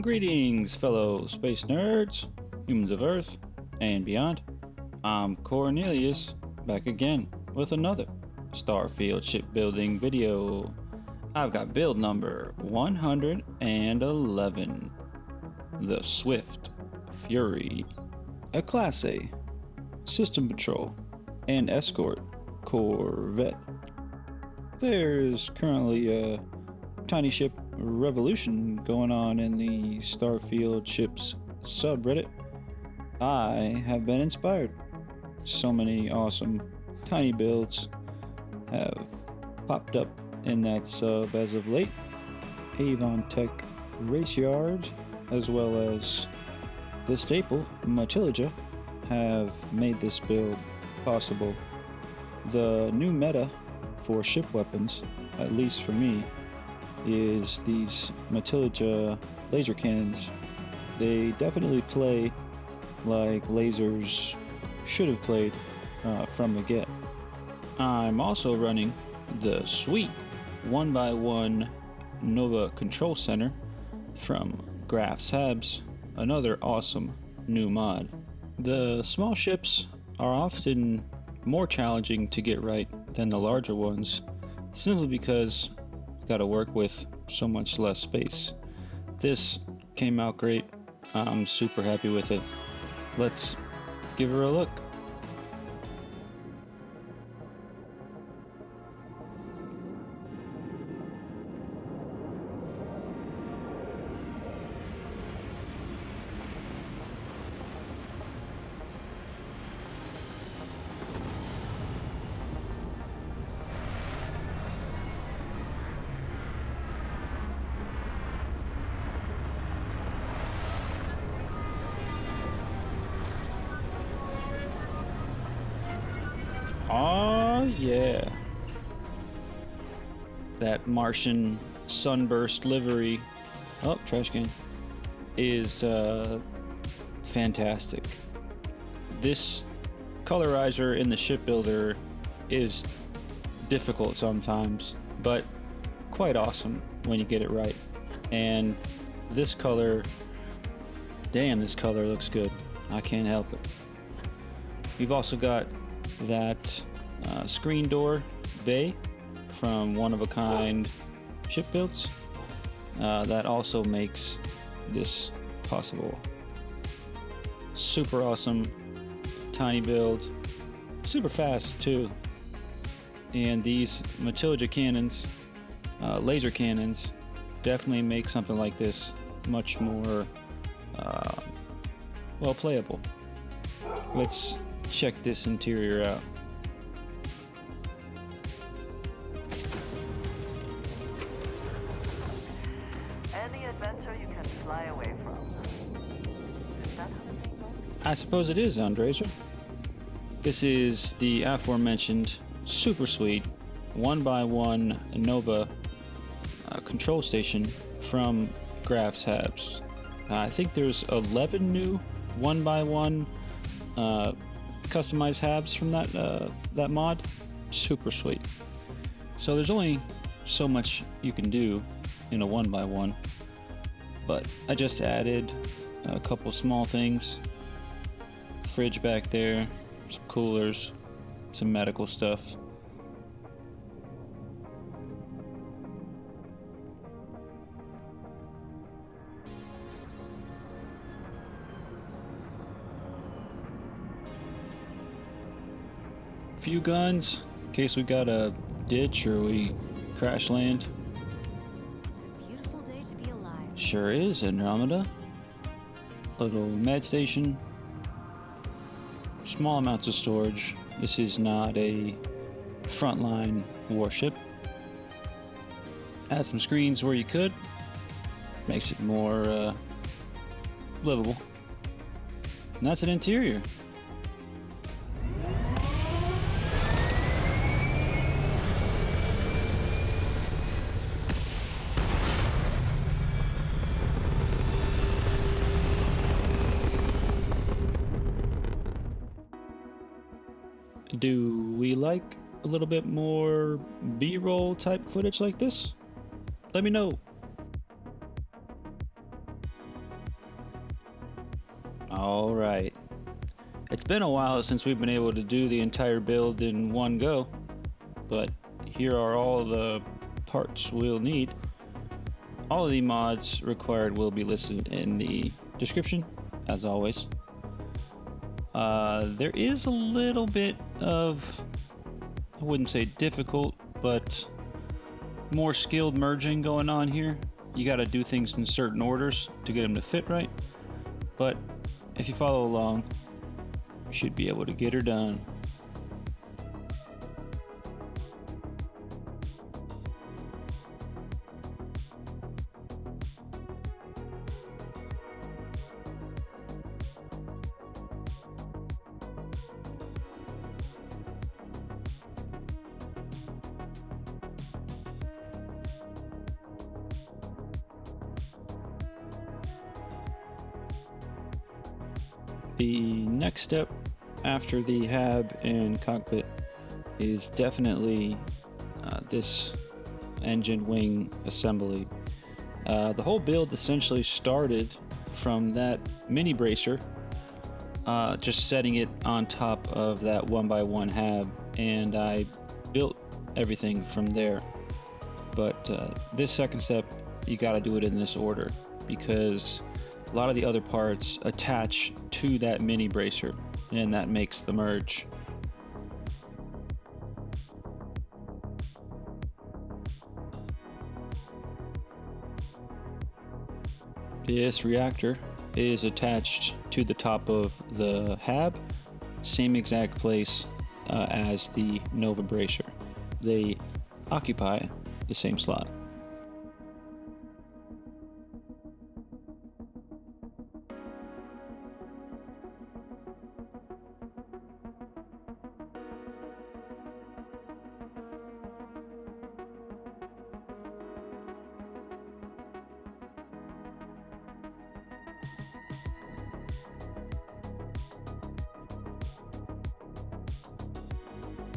Greetings, fellow space nerds, humans of Earth, and beyond. I'm Cornelius, back again with another Starfield shipbuilding video. I've got build number 111, the Swift Fury, a Class A System Patrol and Escort Corvette. There's currently a tiny ship revolution going on in the Starfield ships subreddit. I have been inspired. So many awesome tiny builds have popped up in that sub as of late. Avontech Raceyard, as well as the staple Matilija, have made this build possible. The new meta for ship weapons, at least for me, is these Matilija laser cannons. They definitely play like lasers should have played from the get. I'm also running the sweet 1x1 Nova Control Center from Graf's Habs, another awesome new mod. The small ships are often more challenging to get right than the larger ones, simply because got to work with so much less space. This came out great. I'm super happy with it. Let's give her a look. Oh yeah, that Martian sunburst livery, oh trash can, is fantastic. This colorizer in the shipbuilder is difficult sometimes, but quite awesome when you get it right. And this color, damn, this color looks good. I can't help it. We've also got that screen door bay from One of a Kind ship builds. That also makes this possible. Super awesome, tiny build, super fast too. And these Matilija cannons, laser cannons, definitely make something like this much more well playable. Let's check this interior out. Any adventure you can fly away from. Is that how the thing goes? I suppose it is, Andreja. This is the aforementioned super sweet 1x1 Nova control station from Graf's Habs. I think there's 11 new 1x1 customized Habs from that mod. Super sweet. So there's only so much you can do in a 1x1, but I just added a couple small things. Fridge back there, some coolers, some medical stuff. Few guns in case we got a ditch or we crash land. It's a beautiful day to be alive. Sure is, Andromeda. Little med station. Small amounts of storage. This is not a frontline warship. Add some screens where you could. Makes it more livable. And that's an interior. Do we like a little bit more B-roll type footage like this? Let me know. been a while since we've been able to do the entire build in one go, but here are all the parts we'll need. All of the mods required will be listed in the description, as always. There is a little bit of, I wouldn't say difficult, but more skilled merging going on here. You got to do things in certain orders to get them to fit right, but if you follow along, you should be able to get her done. The next step after the hab and cockpit is definitely this engine wing assembly. The whole build essentially started from that mini bracer, just setting it on top of that 1x1 hab, and I built everything from there. But this second step, you got to do it in this order, because a lot of the other parts attach to that mini bracer, and that makes the merge. This reactor is attached to the top of the hab, same exact place as the Nova bracer. They occupy the same slot.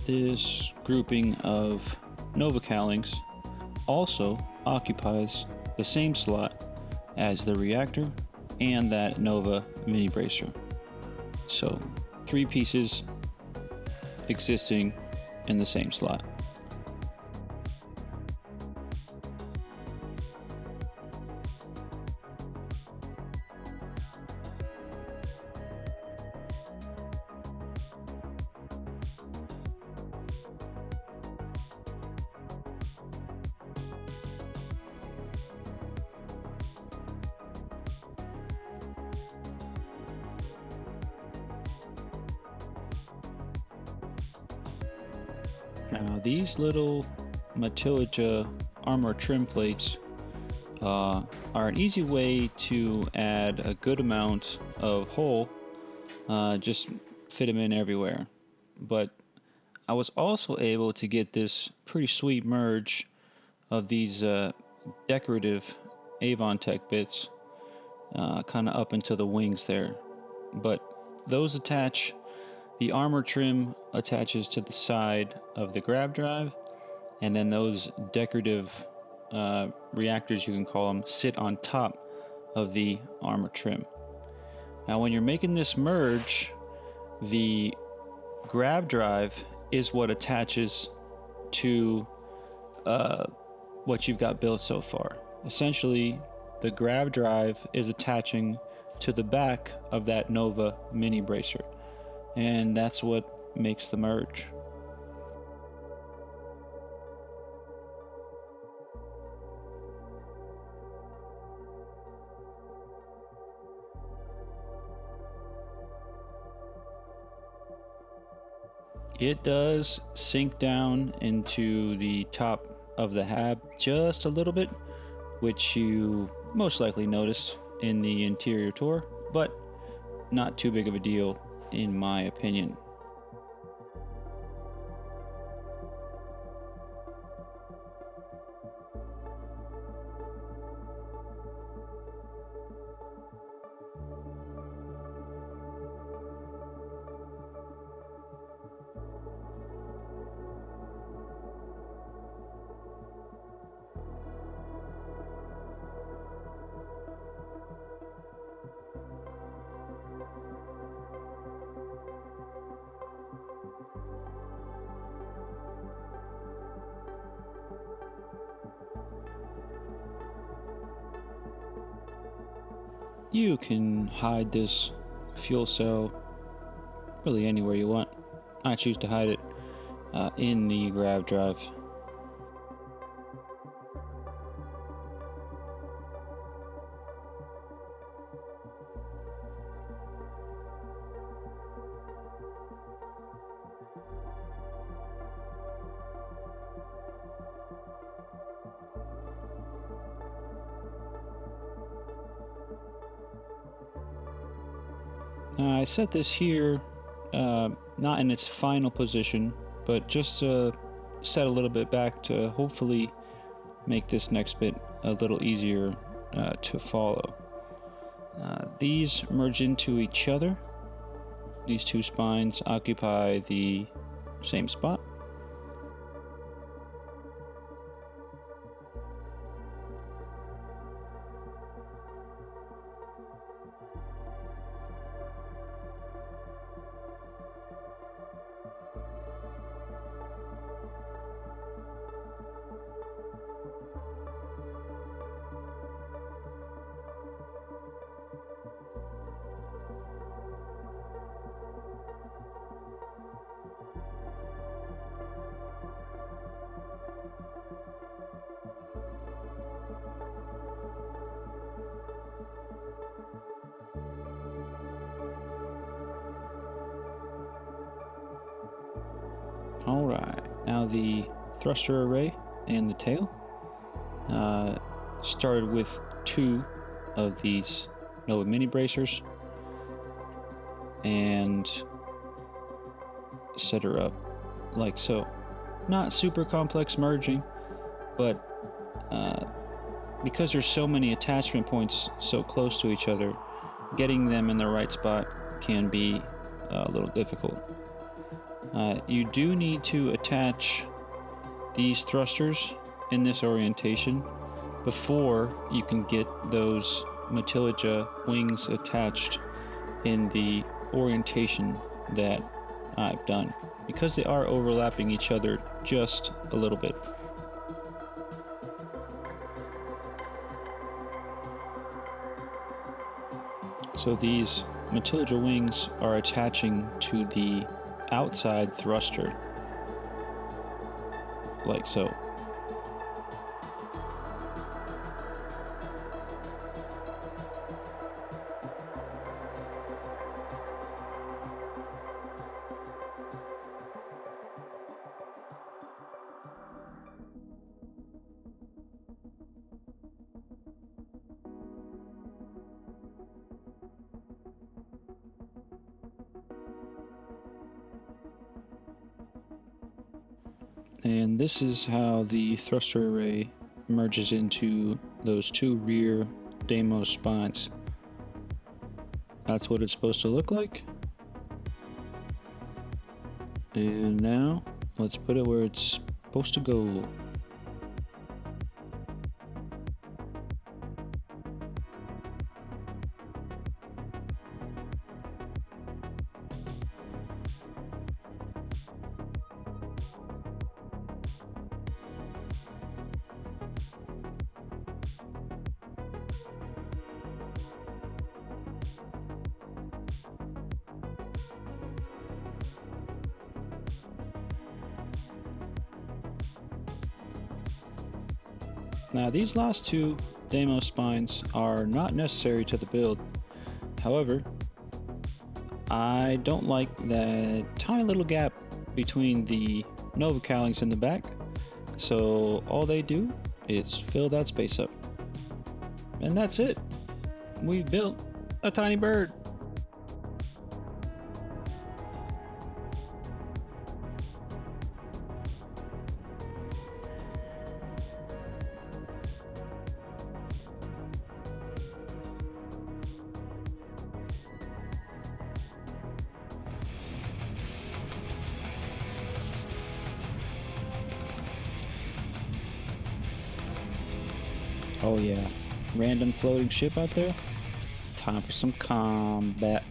This grouping of Nova cowlings also occupies the same slot as the reactor and that Nova mini bracer. So 3 pieces existing in the same slot. Now these little Matilija armor trim plates are an easy way to add a good amount of hole, just fit them in everywhere. But I was also able to get this pretty sweet merge of these decorative Avontech bits kind of up into the wings there. But those attach, the armor trim attaches to the side of the grab drive, and then those decorative reactors, you can call them, sit on top of the armor trim. Now when you're making this merge, the grab drive is what attaches to what you've got built so far. Essentially, the grab drive is attaching to the back of that Nova mini bracer, and that's what makes the merge. It does sink down into the top of the hab just a little bit, which you most likely notice in the interior tour, but not too big of a deal in my opinion. You can hide this fuel cell really anywhere you want. I choose to hide it in the grav drive. I set this here, not in its final position, but just set a little bit back to hopefully make this next bit a little easier to follow. These merge into each other. These two spines occupy the same spot. Alright, now the thruster array and the tail. Started with 2 of these Nova mini bracers and set her up like so. Not super complex merging, but because there's so many attachment points so close to each other, getting them in the right spot can be a little difficult. You do need to attach these thrusters in this orientation before you can get those Matilija wings attached in the orientation that I've done, because they are overlapping each other just a little bit. So these Matilija wings are attaching to the outside thruster, like so. And this is how the thruster array merges into those 2 rear Deimos spines. That's what it's supposed to look like. And now, let's put it where it's supposed to go. Now these last 2 Deimos spines are not necessary to the build. However, I don't like that tiny little gap between the Nova cowlings in the back, so all they do is fill that space up. And that's it. We've built a tiny bird. Oh yeah, random floating ship out there? Time for some combat.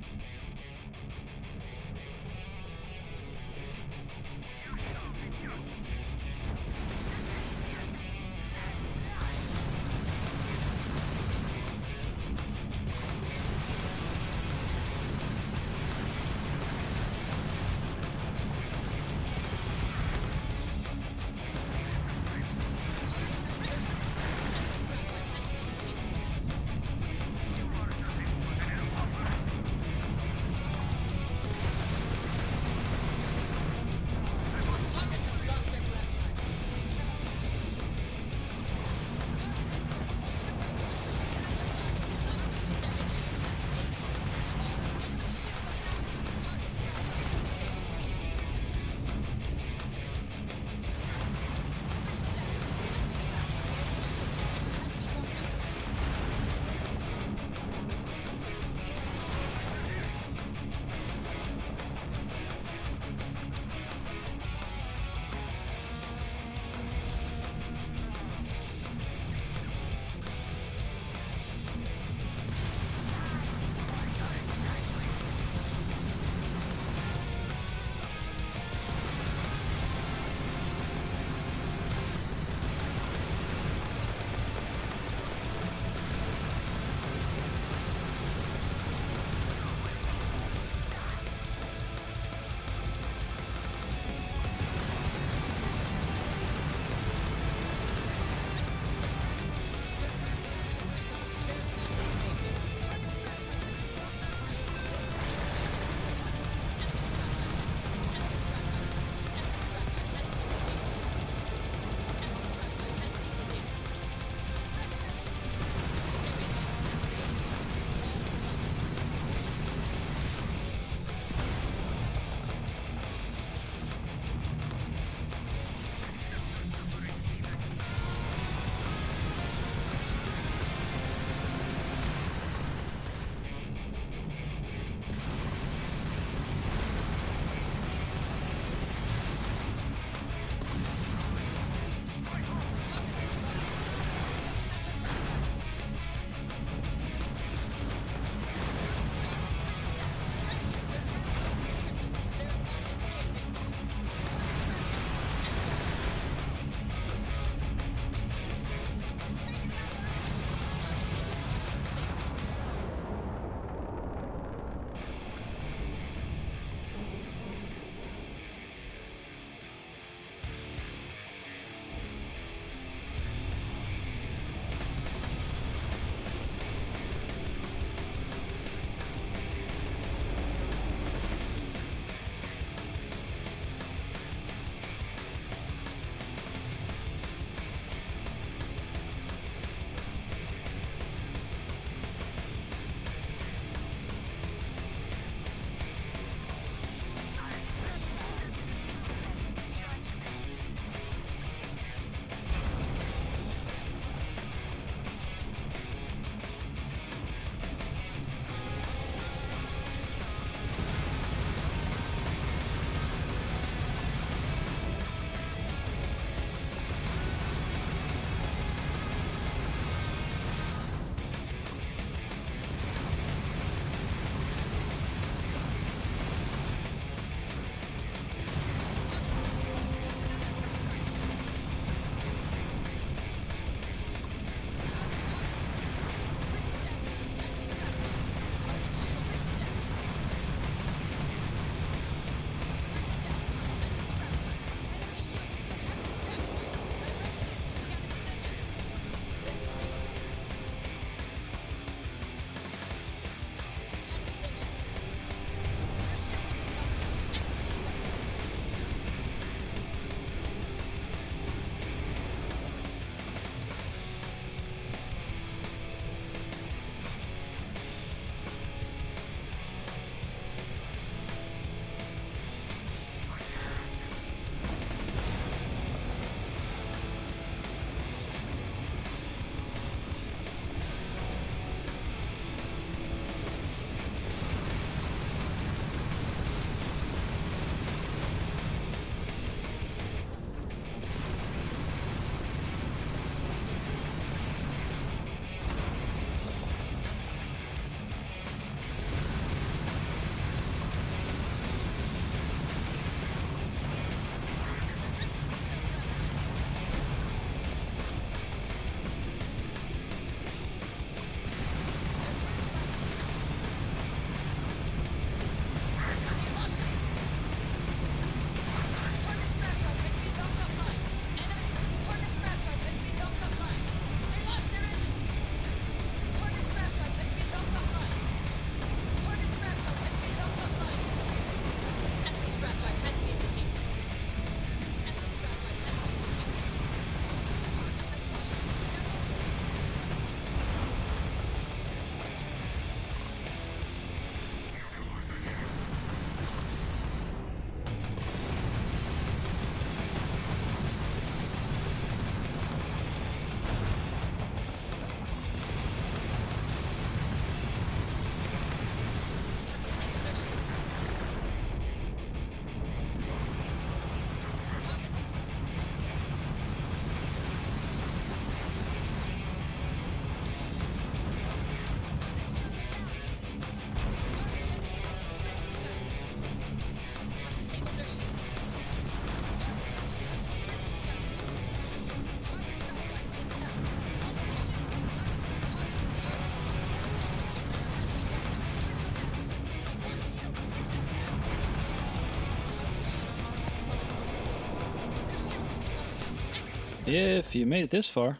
If you made it this far,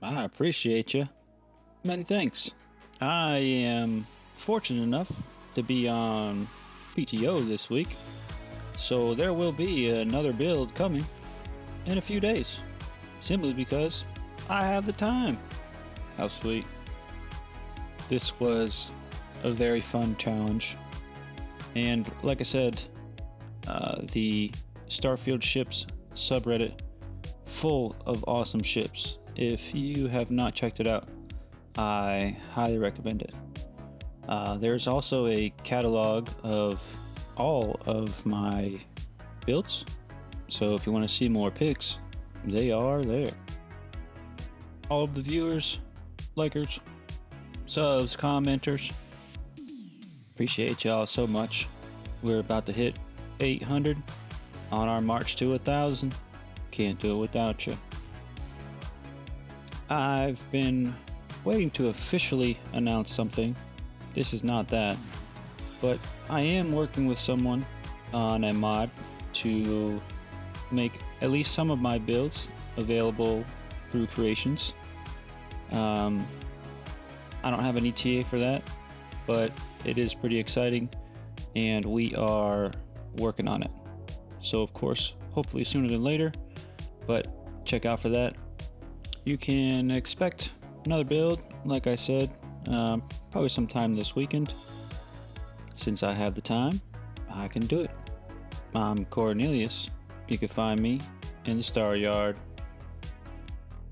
I appreciate you. Many thanks. I am fortunate enough to be on PTO this week, so there will be another build coming in a few days, simply because I have the time. How sweet. This was a very fun challenge, and like I said, the Starfield ships subreddit, full of awesome ships. If you have not checked it out, I highly recommend it. There's also a catalog of all of my builds, so if you want to see more pics, they are there. All of the viewers, likers, subs, commenters, appreciate y'all so much. We're about to hit 800 on our march to 1,000. Can't do it without you. I've been waiting to officially announce something. This is not that, but I am working with someone on a mod to make at least some of my builds available through creations. I don't have an ETA for that, but it is pretty exciting, and we are working on it. So of course, hopefully sooner than later, but check out for that. You can expect another build, like I said, probably sometime this weekend. Since I have the time, I can do it. I'm Cornelius. You can find me in the Star Yard.